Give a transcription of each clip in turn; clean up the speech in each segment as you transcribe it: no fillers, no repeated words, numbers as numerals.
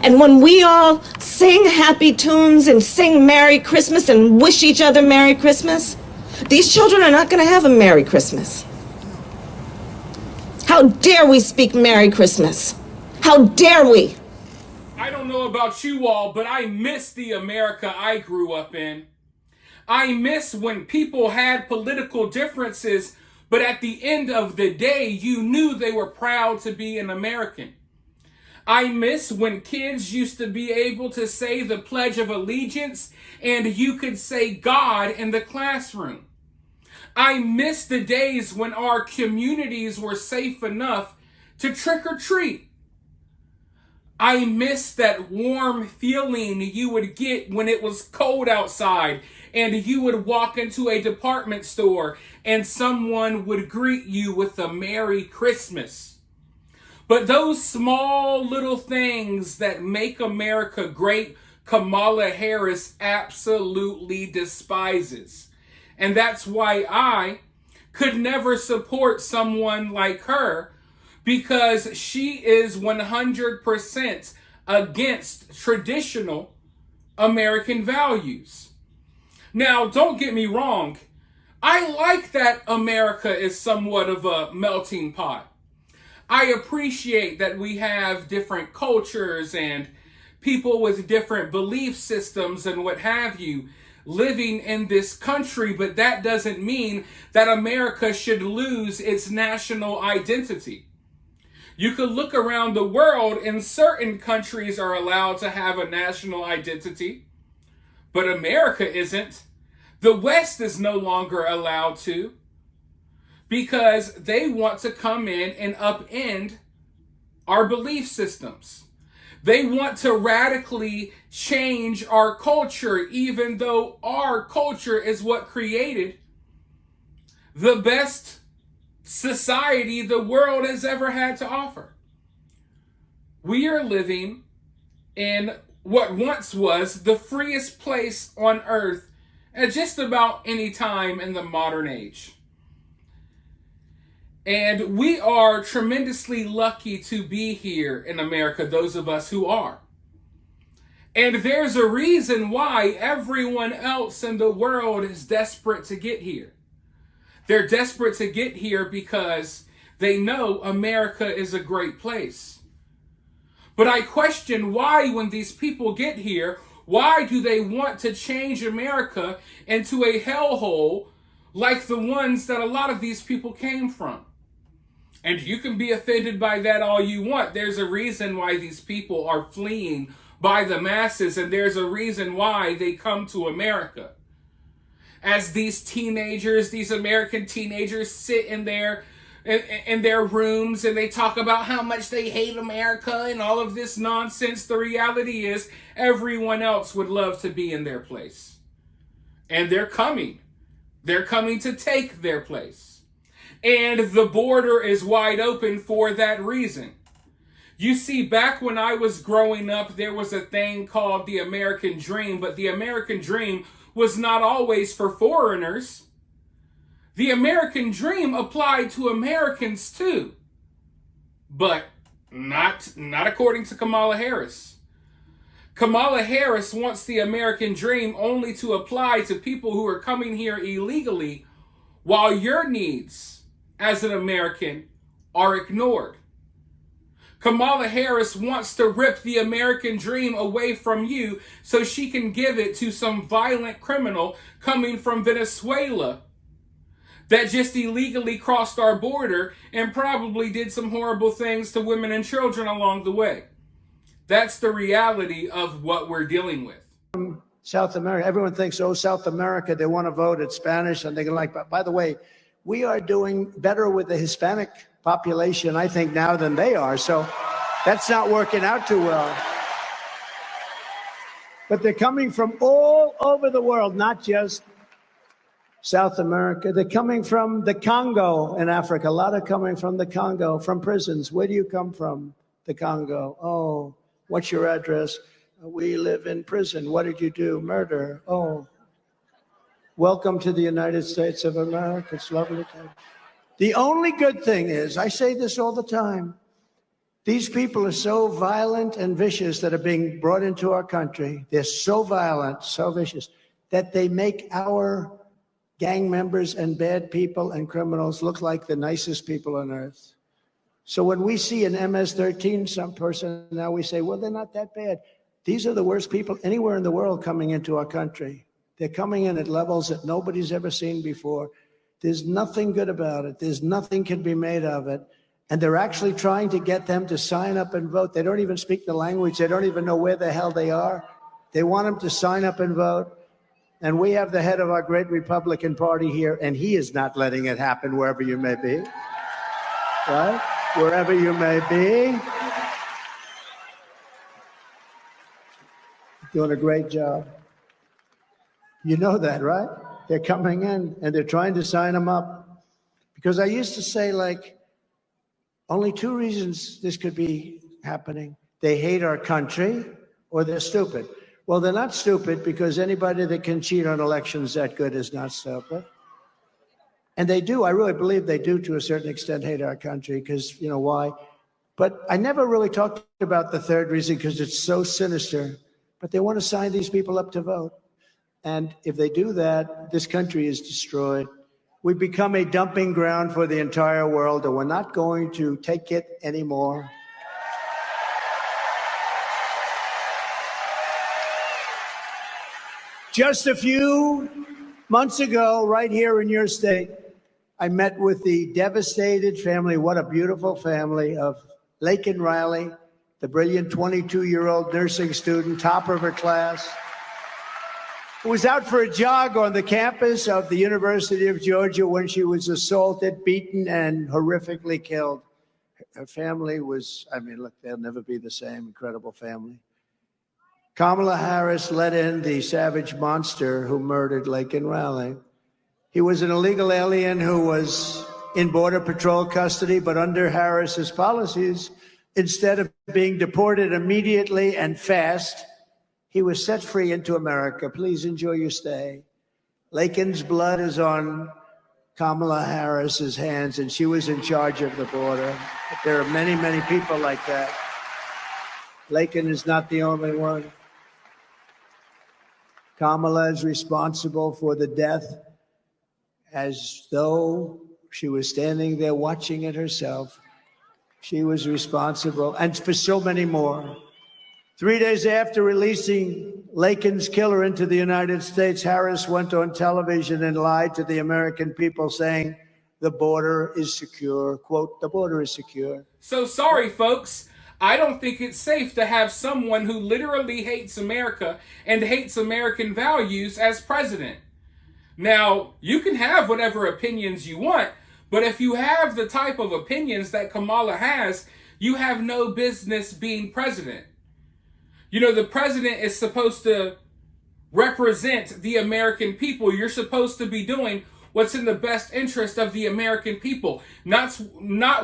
And when we all sing happy tunes and sing Merry Christmas and wish each other Merry Christmas, these children are not going to have a Merry Christmas. How dare we speak Merry Christmas? How dare we? I don't know about you all, but I miss the America I grew up in. I miss when people had political differences, but at the end of the day, you knew they were proud to be an American. I miss when kids used to be able to say the Pledge of Allegiance and you could say God in the classroom. I miss the days when our communities were safe enough to trick or treat. I miss that warm feeling you would get when it was cold outside and you would walk into a department store and someone would greet you with a Merry Christmas. But those small little things that make America great, Kamala Harris absolutely despises. And that's why I could never support someone like her, because she is 100% against traditional American values. Now, don't get me wrong. I like that America is somewhat of a melting pot. I appreciate that we have different cultures and people with different belief systems and what have you living in this country, but that doesn't mean that America should lose its national identity. You could look around the world and certain countries are allowed to have a national identity, but America isn't. The West is no longer allowed to because they want to come in and upend our belief systems. They want to radically change our culture, even though our culture is what created the best society the world has ever had to offer. We are living in what once was the freest place on earth at just about any time in the modern age. And we are tremendously lucky to be here in America, those of us who are. And there's a reason why everyone else in the world is desperate to get here. They're desperate to get here because they know America is a great place. But I question why, when these people get here, why do they want to change America into a hellhole like the ones that a lot of these people came from? And you can be offended by that all you want. There's a reason why these people are fleeing by the masses, and there's a reason why they come to America. As these teenagers, these American teenagers sit in their rooms and they talk about how much they hate America and all of this nonsense, the reality is everyone else would love to be in their place. And they're coming. They're coming to take their place. And the border is wide open for that reason. You see, back when I was growing up, there was a thing called the American Dream, but the American Dream was not always for foreigners. The American Dream applied to Americans too, but not according to Kamala Harris. Kamala Harris wants the American Dream only to apply to people who are coming here illegally, while your needs as an American are ignored. Kamala Harris wants to rip the American dream away from you so she can give it to some violent criminal coming from Venezuela that just illegally crossed our border and probably did some horrible things to women and children along the way. That's the reality of what we're dealing with. South America, everyone thinks, oh, South America, they want to vote in Spanish and they can by the way, we are doing better with the Hispanic population, I think, now than they are. So that's not working out too well. But they're coming from all over the world, not just South America. They're coming from the Congo in Africa. A lot are coming from the Congo, from prisons. Where do you come from? The Congo. Oh, what's your address? We live in prison. What did you do? Murder. Oh. Welcome to the United States of America. It's lovely to have you. The only good thing is, I say this all the time, These people are so violent and vicious that are being brought into our country. They're so violent, so vicious, that they make our gang members and bad people and criminals look like the nicest people on earth. So when we see an MS-13, some person, now we say, well, they're not that bad. These are the worst people anywhere in the world coming into our country. They're coming in at levels that nobody's ever seen before. There's nothing good about it. There's nothing can be made of it. And they're actually trying to get them to sign up and vote. They don't even speak the language. They don't even know where the hell they are. They want them to sign up and vote. And we have the head of our great Republican Party here, and he is not letting it happen wherever you may be. Right? Wherever you may be. Doing a great job. You know that, right? They're coming in, and they're trying to sign them up. Because I used to say, like, only two reasons this could be happening. They hate our country or they're stupid. Well, they're not stupid because anybody that can cheat on elections that good is not stupid. And they do, I really believe they do to a certain extent hate our country because, you know, why? But I never really talked about the third reason because it's so sinister. But they want to sign these people up to vote. And if they do that, this country is destroyed. We've become a dumping ground for the entire world, and we're not going to take it anymore. Just a few months ago, right here in your state, I met with the devastated family, what a beautiful family, of Laken Riley, the brilliant 22-year-old nursing student, topper of her class, who was out for a jog on the campus of the University of Georgia when she was assaulted, beaten, and horrifically killed. Her family was, I mean, look, they'll never be the same. Incredible family. Kamala Harris let in the savage monster who murdered Laken Riley. He was an illegal alien who was in Border Patrol custody, but under Harris's policies, instead of being deported immediately and fast, he was set free into America. Please enjoy your stay. Laken's blood is on Kamala Harris's hands, and she was in charge of the border. But there are many, many people like that. Laken is not the only one. Kamala is responsible for the death as though she was standing there watching it herself. She was responsible, and for so many more. 3 days after releasing Laken's killer into the United States, Harris went on television and lied to the American people, saying the border is secure. Quote, the border is secure. So sorry, folks. I don't think it's safe to have someone who literally hates America and hates American values as president. Now, you can have whatever opinions you want, but if you have the type of opinions that Kamala has, you have no business being president. You know, the president is supposed to represent the American people. You're supposed to be doing what's in the best interest of the American people, not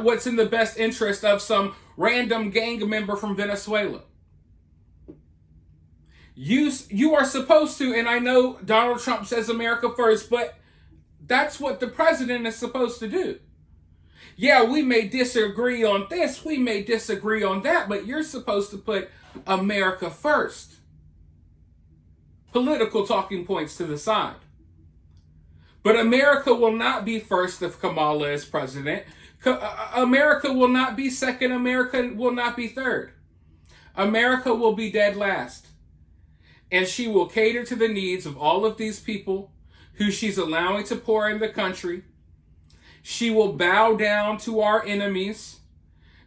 what's in the best interest of some random gang member from Venezuela. You are supposed to, and I know Donald Trump says America first, but that's what the president is supposed to do. Yeah, we may disagree on this, we may disagree on that, but you're supposed to put America first. Political talking points to the side. But America will not be first if Kamala is president. America will not be second. America will not be third. America will be dead last. And she will cater to the needs of all of these people who she's allowing to pour in the country. She will bow down to our enemies,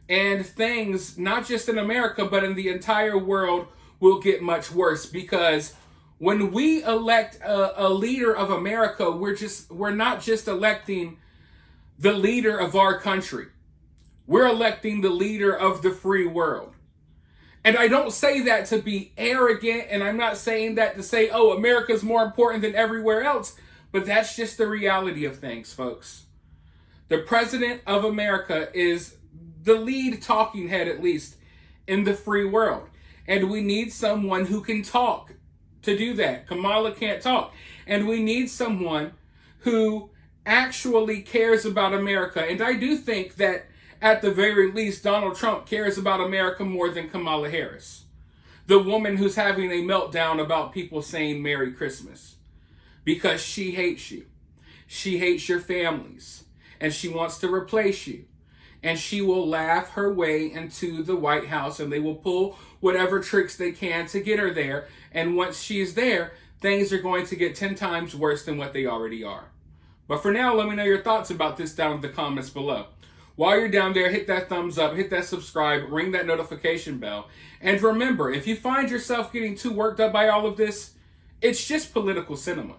and things, not just in America, but in the entire world, will get much worse, because when we elect a leader of America, we're not just electing the leader of our country. We're electing the leader of the free world. And I don't say that to be arrogant, and I'm not saying that to say, oh, America's more important than everywhere else, but that's just the reality of things, folks. The president of America is the lead talking head, at least, in the free world. And we need someone who can talk to do that. Kamala can't talk. And we need someone who actually cares about America. And I do think that at the very least, Donald Trump cares about America more than Kamala Harris, the woman who's having a meltdown about people saying Merry Christmas, because she hates you. She hates your families, and she wants to replace you. And she will laugh her way into the White House, and they will pull whatever tricks they can to get her there. And once she's there, things are going to get 10 times worse than what they already are. But for now, let me know your thoughts about this down in the comments below. While you're down there, hit that thumbs up, hit that subscribe, ring that notification bell. And remember, if you find yourself getting too worked up by all of this, it's just political cinema.